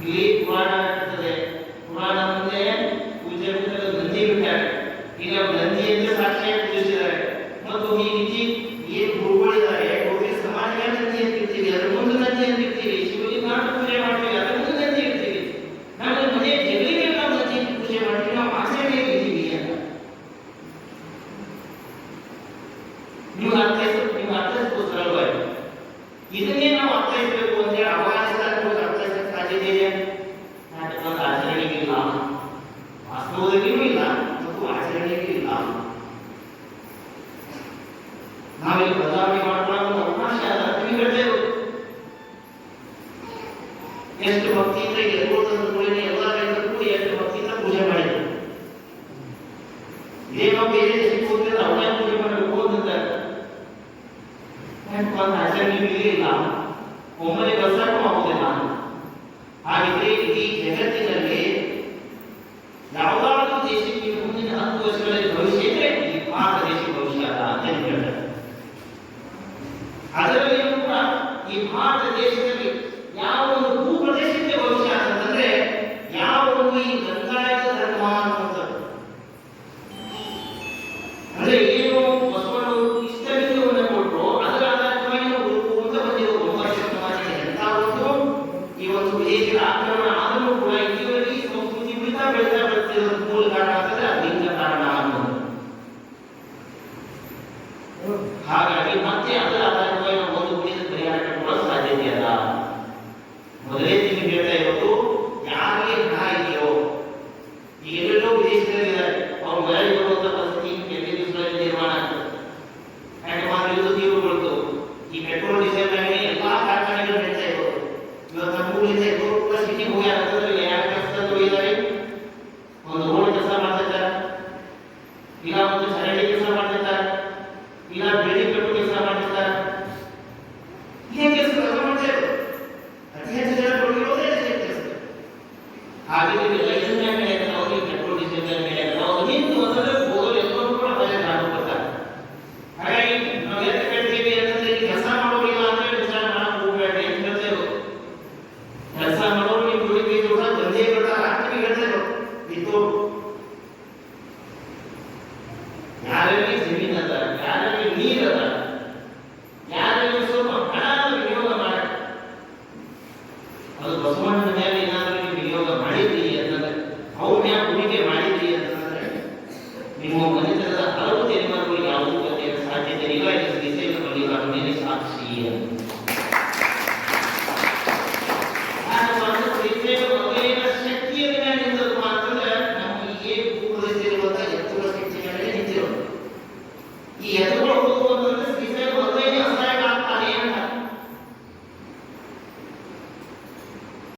ಇಲ್ಲಿ ಪುರಾಣ ಇರ್ತದೆ. ಪುರಾಣ ಮುಂದೆ ಪೂಜೆ ನಂದಿ ಬಿಟ್ಟಾರೆ. ಈಗ ನಂದಿಯಿಂದ ಸಾಕ್ಷಿಯಾಗಿ ಪೂಜಿಸಿದ್ದಾರೆ. ಮತ್ತು ಈ ರೀತಿ ಏನು ಗುರುಗಳಿದ್ದಾರೆ ಅವರಿಗೆ ಸಮಾಜ ನಂದಿ ಅಂತ ಇರ್ತೀವಿ, ಅದ್ರ ಮುಂದೆ ನಂದಿ ಅಂತ ಇರ್ತೀವಿ, ಶಿವಲಿಂಗಾಟ ಪೂಜೆ ಮಾಡ್ತೀವಿ, ಅದ್ರ ಮುಂದೆ ನಂದಿ ಇರ್ತೀವಿ. ನಮ್ಮ ಮನೆ ಜಗಲಿಗೆ ನಾವು ನಂದಿ ಪೂಜೆ ಮಾಡ್ತೀವಿ, ನಾವು ಆಚರಣೆ ಇದ್ದೀವಿ ಅಂತ ನೀವು ಅರ್ಥೈಸೋಸ್ಕರವಾಗಿ ಇದನ್ನೇ ನಾವು ಅರ್ಥೈಸಬೇಕು ಅಂತೇಳಿ ಅವಾಚ್ಯವಾಗಿ ಅರ್ಥೈಸಕ್ಕೆ ಸಾಧ್ಯತೆ ಇದೆ. ಒಂದು ಆಚರಣೆಗೆ ಇಲ್ಲ, ವಾಸ್ತವದಲ್ಲಿಯೂ ಇಲ್ಲ ಮತ್ತು ಆಚರಣೆಗೂ ಇಲ್ಲ. ನಾವಿಲ್ಲಿ ಬದಲಾವಣೆ ಮಾಡ್ಕೊಳ್ಳೋ ಅವಕಾಶ ಹೇಳ್ತೇವೆ. ಎಷ್ಟು ಭಕ್ತಿಯಿಂದ ಎಲ್ಲರೂ ತಂದುಕೊಳ್ಳಿ, ಎಲ್ಲ ರೈತರು ಕೂಡ ಎಷ್ಟು ಭಕ್ತಿಯಿಂದ ಪೂಜೆ ಮಾಡಿದ್ರು. ಇದೇ ನಾವು ಬೇರೆ ದೇಶಕ್ಕೆ ಹೋಗಿದ್ರೆ ಅವನೇ ಪೂಜೆ ಮಾಡಬೇಕು ಅಂತಾರೆ. ಒಂದು ಆಚರಣೆ ಇಲ್ಲ, ಒಮ್ಮೆ ಬಸ್ಸಾಕು ಆಗುದಿಲ್ಲ. ಹಾಗಿದ್ರೆ ಇಡೀ ಜಗತ್ತಿನಲ್ಲಿ ಯಾವುದಾದ್ರೂ ದೇಶಕ್ಕೆ ಮುಂದಿನ 10 ವರ್ಷಗಳಲ್ಲಿ ಭವಿಷ್ಯ ಇದ್ರೆ ಈ ಭಾರತ ದೇಶ ಭವಿಷ್ಯ ಅಂತ ಹೇಳ್ತಾರೆ. ಅದರಲ್ಲಿಯೂ ಕೂಡ ಈ ಭಾರತ ದೇಶದಲ್ಲಿ ಯಾವ ಒಂದು ಭೂಪ್ರದೇಶಕ್ಕೆ ಭವಿಷ್ಯ ಅಂತಂದ್ರೆ ಯಾವ ಒಂದು ಈ ಲಿಂಗಾಯತ ಧರ್ಮ ಅನ್ನುವಂಥದ್ದು. ಅಂದ್ರೆ ಏನು ಬಸವಣ್ಣವರು ಇಷ್ಟವಿದ್ದವನ್ನ ಕೊಟ್ಟರು, ಅದರ ಆಧಾರವಾಗಿ ನಾವು ಹುಡುಕುವಂತ ಬಂದಿರೋ 9 ವರ್ಷ ಸಮಾಜಕ್ಕೆ ಎಂತ ಒಂದು ಈ ಒಂದು ವಿದೇಶದ ಆಕ್ರಮಣ ಆದರೂ ಕೂಡ ಇಲ್ಲಿವರೆಗೆ ಈ ಸಂಸ್ಕೃತಿ ಬೆಳೀತಾ ಬೆಳೆದಿರೋ ಮೂಲ ಕಾರಣ ಅಂತಂದ್ರೆ ಅದು ಲಿಂಗ ಕಾರಣ ಅನ್ನೋದು. ಹಾಗಾಗಿ ಮತ್ತೆ ಅದರ ಆಧಾರವಾಗಿ ನಾವು ಒಂದು ಉಳಿದ ಪರಿಹಾರ ಕಟ್ಟುವ ಸಾಧ್ಯತೆ ಅಲ್ಲ. ಮೊದಲೇ ನಿಮಗೆ ಹೇಳ್ತಾ ಇರೋದು, ಯಾರಿಗೆ ಹಣ ಇದೆಯೋ ಈಗ ಎಲ್ಲೆಲ್ಲೋ ವಿದೇಶದಲ್ಲಿದ್ದಾರೆ, ಅವ್ರು ಮನೆಗೆ ಬರುವಂತ ಪರಿಸ್ಥಿತಿ ಕೆಲವೇ ದಿವಸಗಳಲ್ಲಿ ನಿರ್ಮಾಣ ಆಗ್ತದೆ. ಯಾಕಂದ್ರೆ ಇದು ತೀವ್ರಗೊಳ್ತು. ಈ ಪೆಟ್ರೋಲ್ ಡೀಸೆಲ್ ಮೇಲೆ ಎಲ್ಲಾ ಕಾರ್ಖಾನೆಗಳು ನಡೀತಾ ಇರೋದು. ಇವತ್ತು ನಮ್ಮ ಊರಿಂದ ಎಲ್ಲರೂ ಕೂಡ ಸಿಟಿಗೆ ಹೋಗಿ ಅಂತಂದ್ರೆ ಯಾವ ಕೆಲಸದಲ್ಲಿ ಇದ್ದಾರೆ, ಒಂದು ರೋಡ್ ಕೆಲಸ ಮಾಡ್ತಿದ್ದಾರೆ, ಇಲ್ಲ ಒಂದು ಚರಂಡಿ ಕೆಲಸ ಮಾಡ್ತಿದ್ದಾರೆ, ಇಲ್ಲ ಬಿಲ್ಡಿಂಗ್ ಕಟ್ಟೋ ಕೆಲಸ ಮಾಡ್ತಿದ್ದಾರೆ. ಇದೇ ಕೆಲಸ ಮಾಡ್ತಾ ಇರೋದು. ಅತಿ ಹೆಚ್ಚು ಜನ ತೊಡಗಿರೋದೇ ಕೆಲಸ. ಹಾಗಿದ್ರೆ ಲೈಸೆನ್ಸ್ ಮೇಲೆ ಅವ್ರಿಗೆ ಪೆಟ್ರೋಲ್ ಡೀಸೆಲ್ ಮೇಲೆ ಅವ್ರು ನಿಂತು ಅಂತಂದ್ರೆ ಹೋಗಲು ಎಲ್ಲರೂ ಕೂಡ ಬಜೆಟ್ ಹಾಕ್ಕೊಡ್ತಾರೆ. ಹಾಗಾಗಿ ನಾವು ಎಷ್ಟು ಕಟ್ತೀವಿ ಅಂತಂದ್ರೆ ಈ ಕೆಲಸ ಮಾಡೋರಿಲ್ಲ ಅಂತ ಹೇಳಿ ವಿಚಾರ ಮಾಡಕ್ಕೆ ಹೋಗ್ಬೇಡ್ರಿ ಅಂತ ಹೇಳ್ತಾ ಇರೋದು. ಕೆಲಸ ಮಾಡೋರು ನೀವು ದುಡಿಬೇಕು ಕೂಡ ತಂದೆ ಪ್ರಕಾರ ಆಗ್ತೀವಿ ಹೇಳ್ತಾ ಇರೋದು. ಇದ್ದೋರು ಯಾರಲ್ಲಿ ಜಮೀನು ಅದ, ಯಾರಲ್ಲಿ ನೀರದ, ಯಾರಲ್ಲಿ ಸ್ವಲ್ಪ ಹಣ ವಿನಿಯೋಗ ಮಾಡ, ಅದು ಬಸವಣ್ಣ